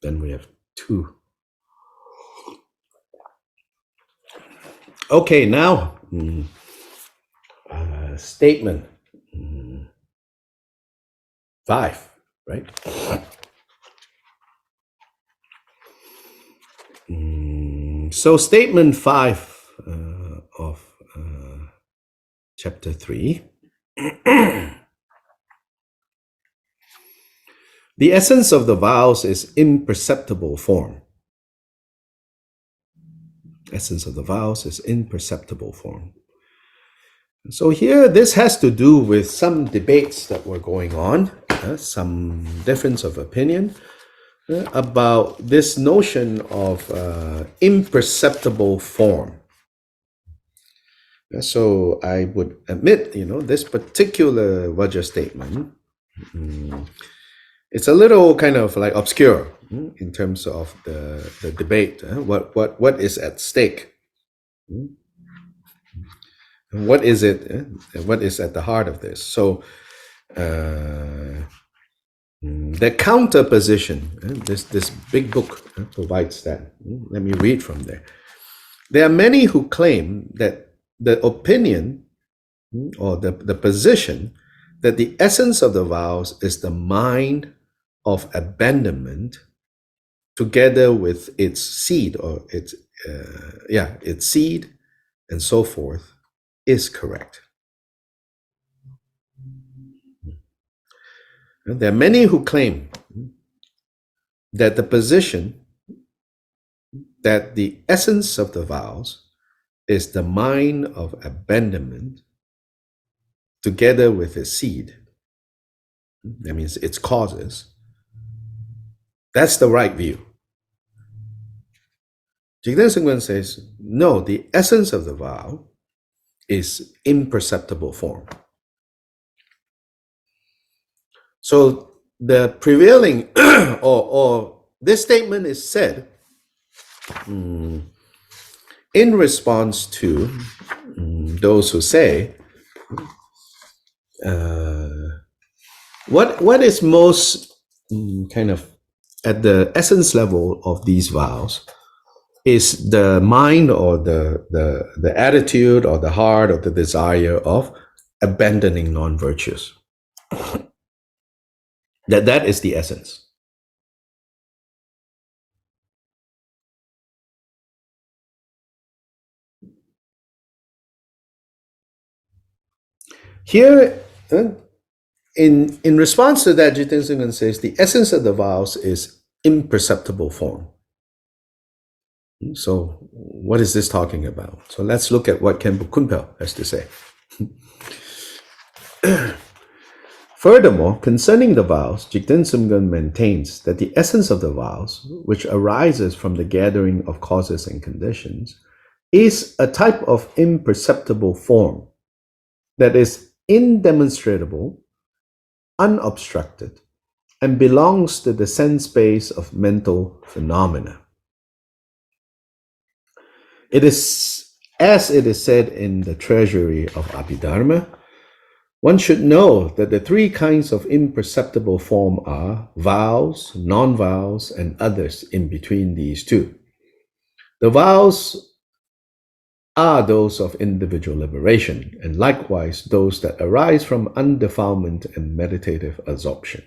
Then we have 2. Okay, now statement 5, right? So statement 5 of chapter 3. The essence of the vows is imperceptible form. Essence of the vows is imperceptible form. So here, this has to do with some debates that were going on, some difference of opinion about this notion of imperceptible form. So I would admit, this particular Vajra statement, it's a little kind of like obscure in terms of the debate. What is at stake? What is it? What is at the heart of this? So the counter position, this big book provides that. Let me read from there. There are many who claim that the opinion or the position that the essence of the vows is the mind of abandonment together with its seed or its seed and so forth is correct. And there are many who claim that the position that the essence of the vows is the mind of abandonment together with its seed, that means its causes, that's the right view. Jigten Sungpan says, no, the essence of the vow is imperceptible form. So the prevailing, or this statement is said in response to those who say, what is most kind of at the essence level of these vows is the mind or the attitude or the heart or the desire of abandoning non-virtues. That is the essence. Here, in response to that, Jigten Sungpan says the essence of the vows is imperceptible form. So what is this talking about? So let's look at what Khenpo Kunpal has to say. Furthermore, concerning the vows, Jigten Sungpan maintains that the essence of the vows, which arises from the gathering of causes and conditions, is a type of imperceptible form that is indemonstrable, unobstructed, and belongs to the sense space of mental phenomena. It is, as it is said in the treasury of Abhidharma, one should know that the 3 kinds of imperceptible form are vows, non-vows, and others in between these 2. The vows are those of individual liberation, and likewise those that arise from undefilement and meditative absorption.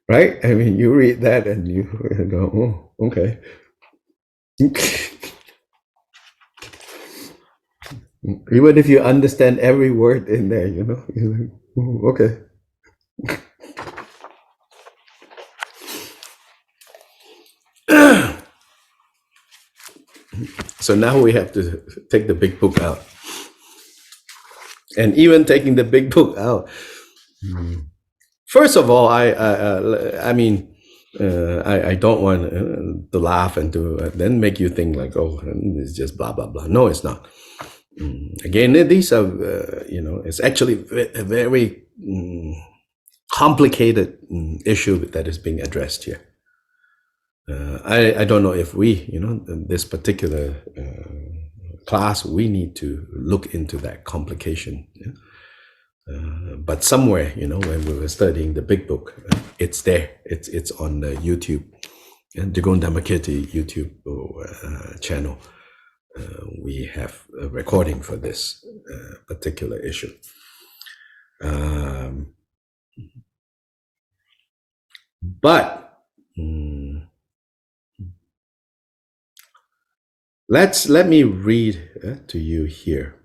Right? I mean, you read that and you go, oh, okay. Even if you understand every word in there, you're like, oh, okay. So now we have to take the big book out. And even taking the big book out, first of all, I don't want to laugh and to then make you think like, oh, it's just blah, blah, blah. No, it's not. Again, these are, it's actually a very complicated issue that is being addressed here. I don't know if we, this particular class, we need to look into that complication. Yeah? But somewhere, when we were studying the big book, it's there. It's on the YouTube, and Digon Damakirti YouTube channel. We have a recording for this particular issue. But let me read to you here.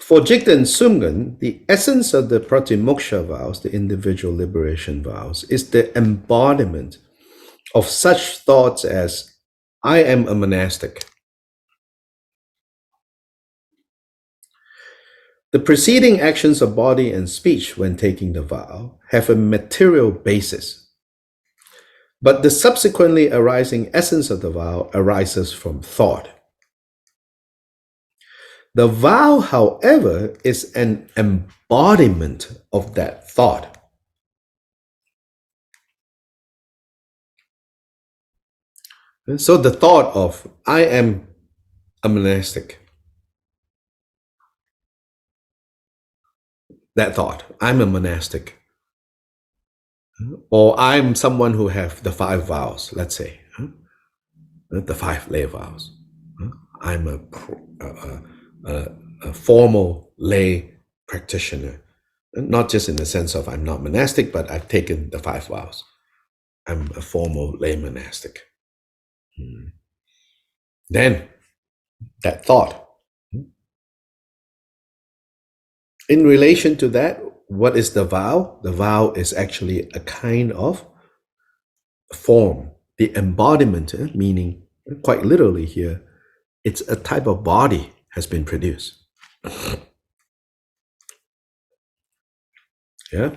For Jigta and Sumgan, the essence of the Pratimoksha vows, the individual liberation vows, is the embodiment of such thoughts as, I am a monastic. The preceding actions of body and speech when taking the vow have a material basis, but the subsequently arising essence of the vow arises from thought. The vow, however, is an embodiment of that thought. So the thought of, I am a monastic, that thought, I'm a monastic, or I'm someone who have the 5 vows, let's say, the 5 lay vows. I'm a formal lay practitioner, not just in the sense of I'm not monastic, but I've taken the 5 vows. I'm a formal lay monastic. Then that thought, in relation to that, what is the vow? The vow is actually a kind of form, the embodiment, meaning quite literally here, it's a type of body has been produced. Yeah.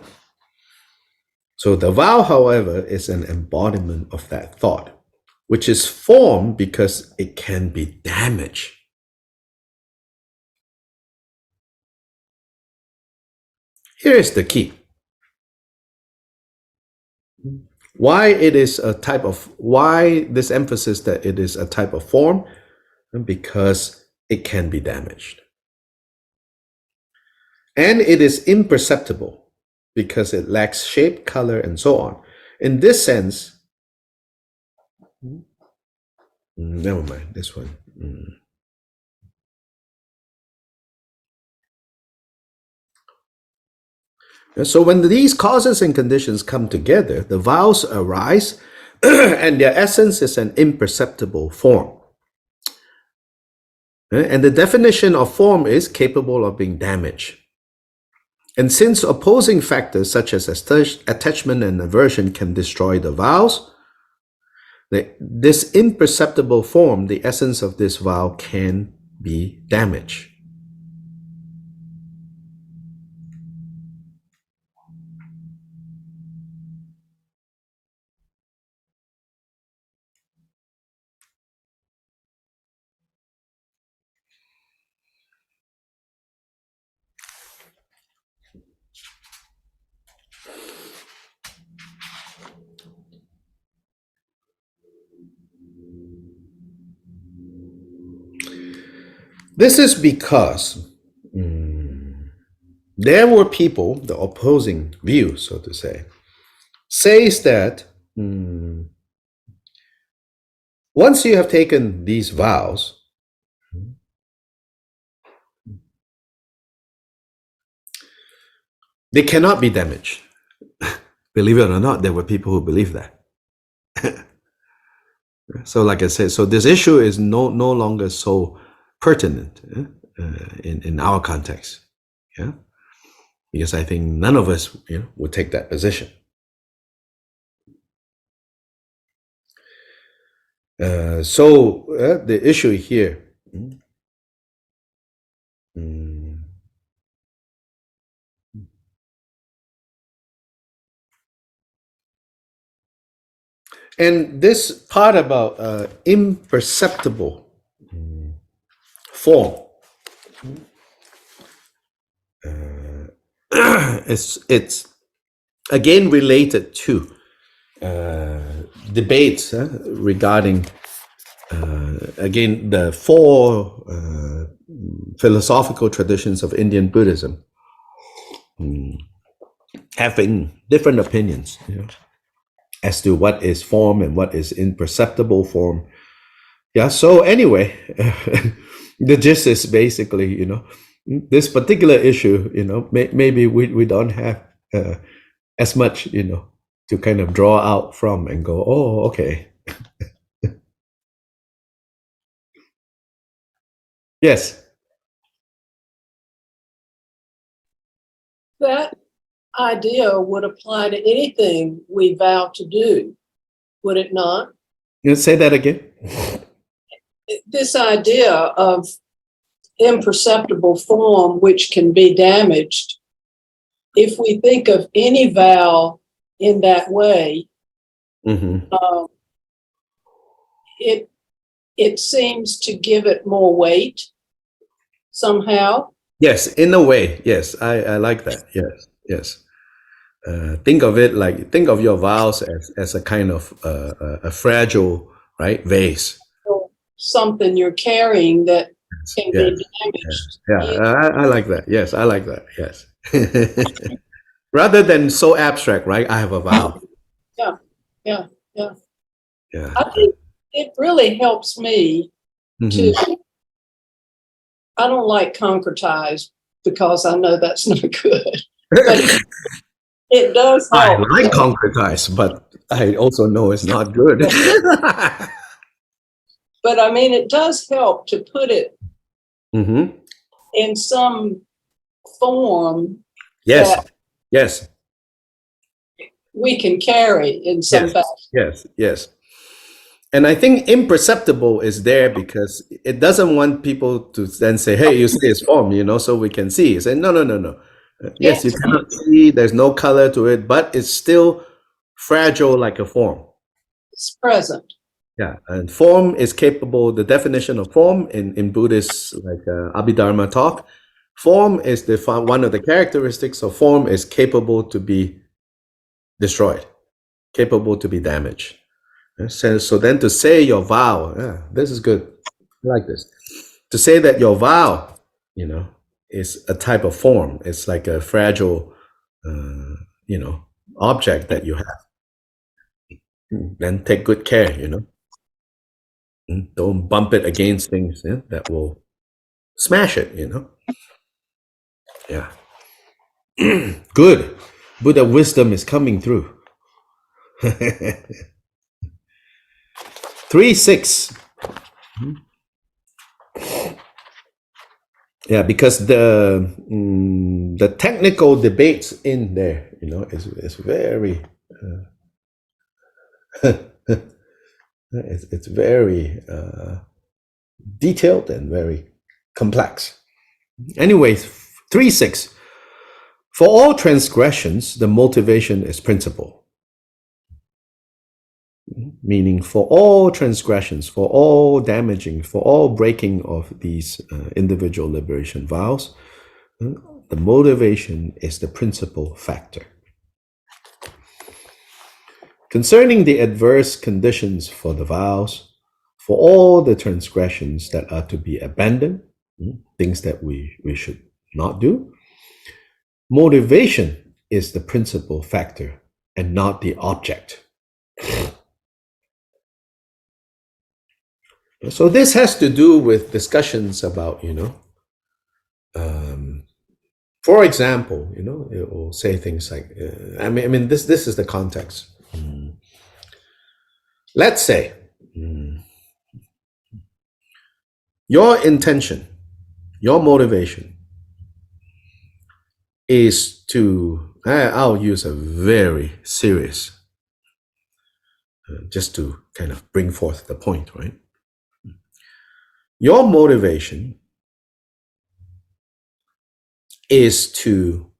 So the vow, however, is an embodiment of that thought, which is formed because it can be damaged. Here is the key. Why this emphasis that it is a type of form? Because it can be damaged. And it is imperceptible because it lacks shape, color, and so on. In this sense, never mind this one. So when these causes and conditions come together, the vows arise, and their essence is an imperceptible form. And the definition of form is capable of being damaged. And since opposing factors such as attachment and aversion can destroy the vows, this imperceptible form, the essence of this vow, can be damaged. This is because there were people, the opposing view, so to say, says that once you have taken these vows, they cannot be damaged. Believe it or not, there were people who believe that. So like I said, so this issue is no longer so pertinent in our context. Yeah, because I think none of us would take that position. So the issue here And this part about imperceptible form, it's again related to debates regarding again the four philosophical traditions of Indian Buddhism, having different opinions, as to what is form and what is imperceptible form. Yeah. So anyway, the gist is basically, this particular issue, maybe we don't have as much, to kind of draw out from and go, oh, okay. Yes. That idea would apply to anything we vow to do, would it not? You say that again. This idea of imperceptible form which can be damaged, if we think of any vow in that way, it seems to give it more weight somehow. Yes, in a way. Yes, I like that. Yes, yes. Think of your vows as a kind of a fragile, right, vase. Or something you're carrying that can Yes, be damaged. yeah. I like that. Yes, I like that. Yes. Rather than so abstract, right? I have a vow. Yeah, yeah, yeah. Yeah. I think it really helps me to. I don't like concretize because I know that's not good, but it does I help. like concretize, but I also know it's not good. But I mean, it does help to put it Mm-hmm. in some form Yes. that Yes. we can carry in some Yes. fashion. Yes. Yes. And I think imperceptible is there because it doesn't want people to then say, "Hey, you say it's form," so we can see. Say, "No, no, no, no. Yes, you Yes, cannot see. There's no color to it, but it's still fragile like a form." it's present. Yeah, and form is capable. The definition of form in Buddhist like Abhidharma talk, form is one of the characteristics of form is capable to be destroyed, capable to be damaged. So then to say your vow, this is good. I like this. To say that your vow, is a type of form. It's like a fragile, uh, object that you have. Then take good care, Don't bump it against things that will smash it, Yeah. Good. Buddha wisdom is coming through. 3-6. Yeah, because the technical debates in there, is very it's very detailed and very complex. Anyway, 3-6. For all transgressions, the motivation is principle. Meaning, for all transgressions, for all damaging, for all breaking of these individual liberation vows, the motivation is the principal factor. Concerning the adverse conditions for the vows, for all the transgressions that are to be abandoned, things that we should not do, motivation is the principal factor and not the object. So this has to do with discussions about, for example, it will say things like, this is the context. Let's say your intention, your motivation is to, I'll use a very serious, just to kind of bring forth the point, right? Your motivation is to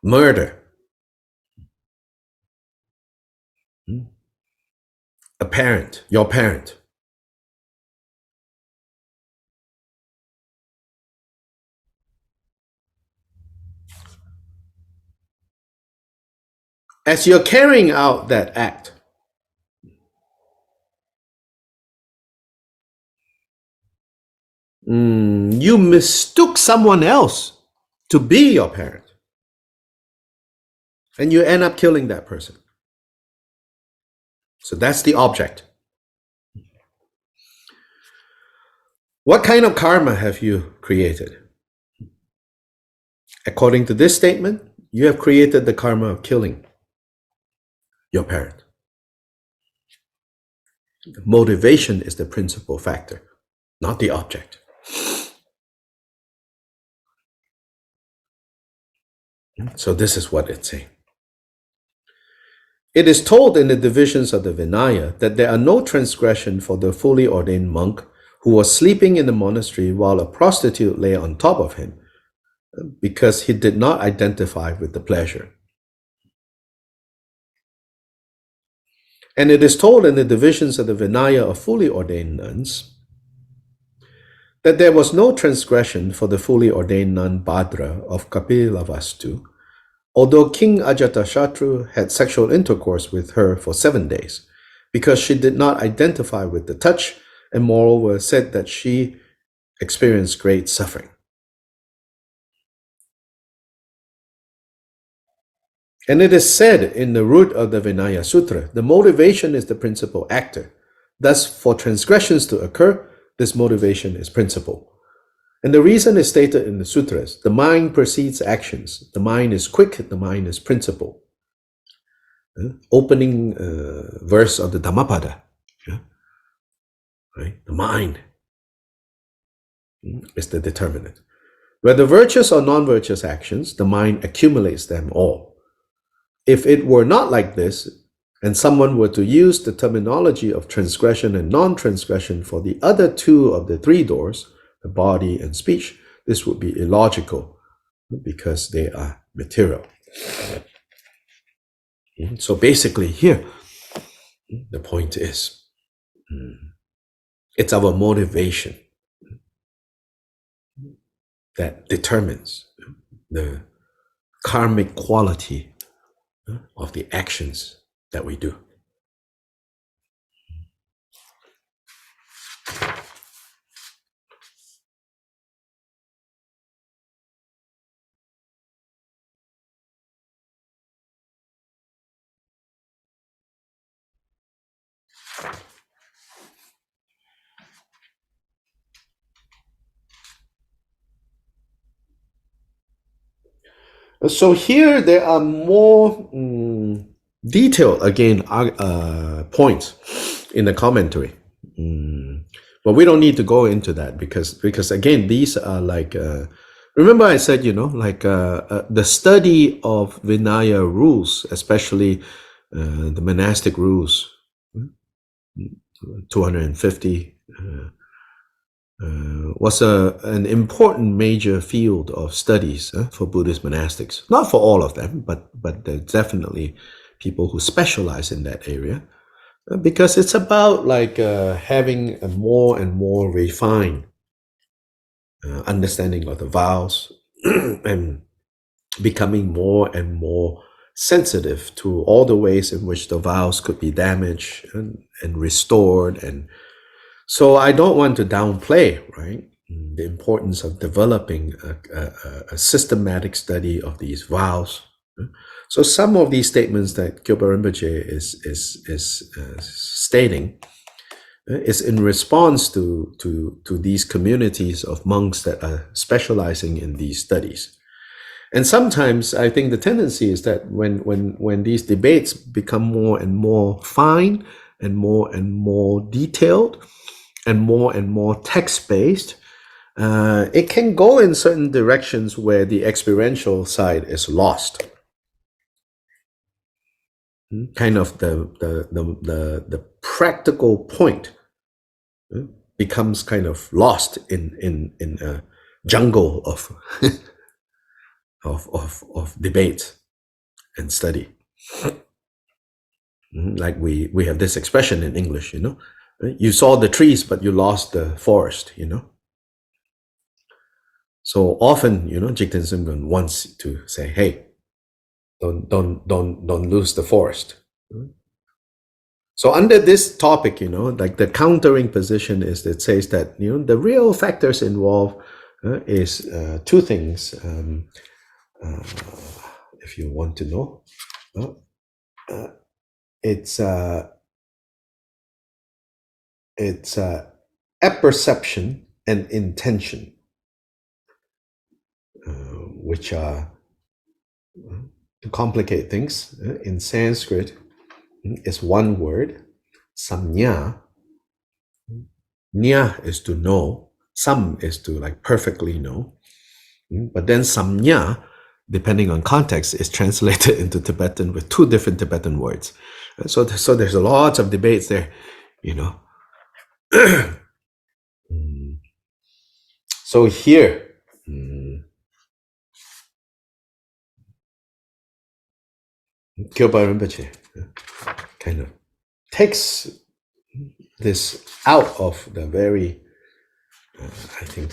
murder. a parent, your parent. As you're carrying out that act, you mistook someone else to be your parent. And you end up killing that person. So that's the object. What kind of karma have you created? According to this statement, you have created the karma of killing your parent. Motivation is the principal factor, not the object. So this is what it's saying. It is told in the divisions of the Vinaya that there are no transgression for the fully ordained monk who was sleeping in the monastery while a prostitute lay on top of him, because he did not identify with the pleasure. And it is told in the divisions of the Vinaya of fully ordained nuns that there was no transgression for the fully ordained nun Bhadra of Kapilavastu, although King Ajatashatru had sexual intercourse with her for 7 days, because she did not identify with the touch, and moreover said that she experienced great suffering. And it is said in the root of the Vinaya Sutra, the motivation is the principal actor. Thus, for transgressions to occur, this motivation is principal. And the reason is stated in the sutras. The mind precedes actions. The mind is quick, the mind is principal. Opening verse of the Dhammapada. Right? The mind is the determinant. Whether virtuous or non-virtuous actions, the mind accumulates them all. If it were not like this, and someone were to use the terminology of transgression and non-transgression for the other two of the three doors, the body and speech, this would be illogical because they are material. So basically here, the point is, it's our motivation that determines the karmic quality of the actions that we do. So here there are more detailed, again, points in the commentary. But we don't need to go into that because again, these are like, remember I said, the study of Vinaya rules, especially the monastic rules, 250, was an important major field of studies for Buddhist monastics. Not for all of them, but there's definitely people who specialize in that area, because it's about like having a more and more refined understanding of the vows and becoming more and more sensitive to all the ways in which the vows could be damaged and restored. And so I don't want to downplay, right, the importance of developing a systematic study of these vows. So some of these statements that Kyopo Rinpoche is stating is in response to these communities of monks that are specializing in these studies. And sometimes I think the tendency is that when these debates become more and more fine and more detailed and more text-based, it can go in certain directions where the experiential side is lost. Kind of the practical point becomes kind of lost in a jungle of of debate and study. Like we have this expression in English, you saw the trees, but you lost the forest, So often, Jigten Sumgun wants to say, hey, don't lose the forest. So under this topic, like the countering position is that says that the real factors involved is two things. If you want to know, it's apperception and intention, which are, to complicate things, in Sanskrit, is one word, samnya. Nya is to know, sam is to like perfectly know, but then samnya, depending on context, is translated into Tibetan with two different Tibetan words. So there's lots of debates there, So here, Kyopa Rinpoche kind of takes this out of the very, I think,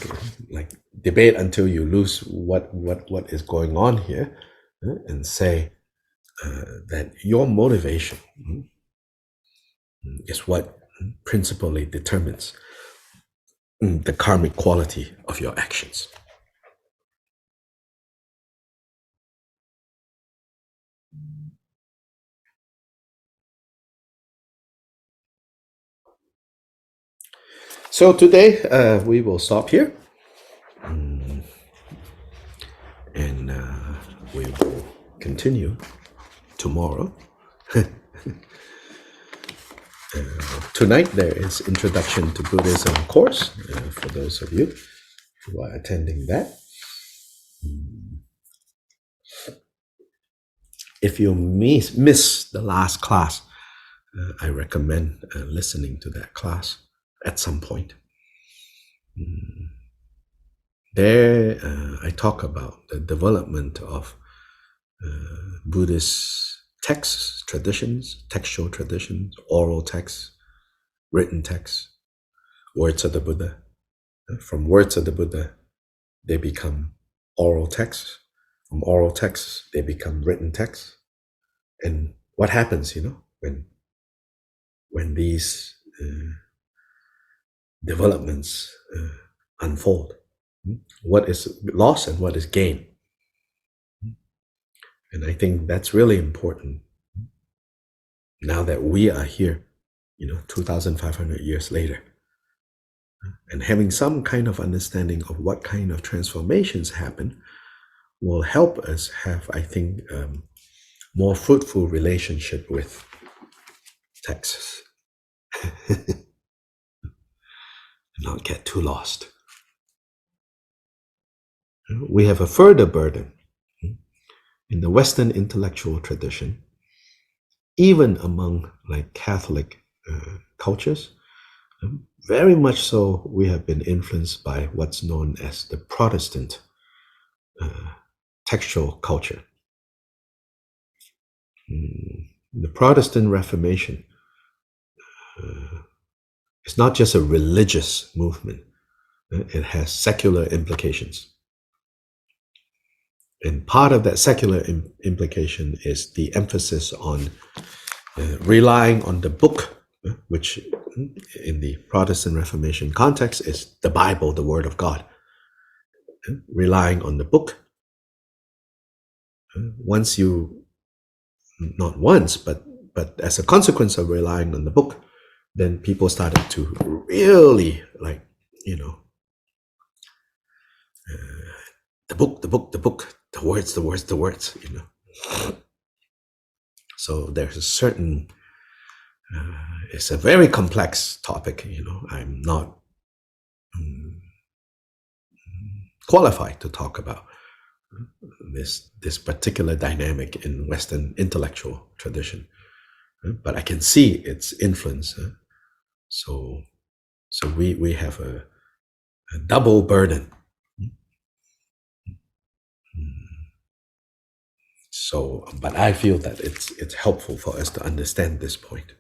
like debate until you lose what is going on here, and say that your motivation is what principally determines the karmic quality of your actions. So today we will stop here, and we will continue tomorrow. Tonight there is Introduction to Buddhism course for those of you who are attending that. If you miss the last class, I recommend listening to that class at some point. There I talk about the development of Buddhist texts, traditions, textual traditions, oral texts, written texts, words of the Buddha. From words of the Buddha, they become oral texts. From oral texts, they become written texts. And what happens, when these developments unfold? What is loss and what is gain? And I think that's really important now that we are here, 2,500 years later, and having some kind of understanding of what kind of transformations happen will help us have, I think, more fruitful relationship with texts. Not get too lost. We have a further burden in the Western intellectual tradition, even among like Catholic cultures. Very much so, we have been influenced by what's known as the Protestant textual culture. The Protestant Reformation is not just a religious movement, it has secular implications. And part of that secular implication is the emphasis on relying on the book, which in the Protestant Reformation context is the Bible, the Word of God. Relying on the book. Not once, but as a consequence of relying on the book, then people started to really the book, the words, So there's a certain, it's a very complex topic, I'm not qualified to talk about this particular dynamic in Western intellectual tradition, but I can see its influence. So we have a double burden. So, but I feel that it's helpful for us to understand this point.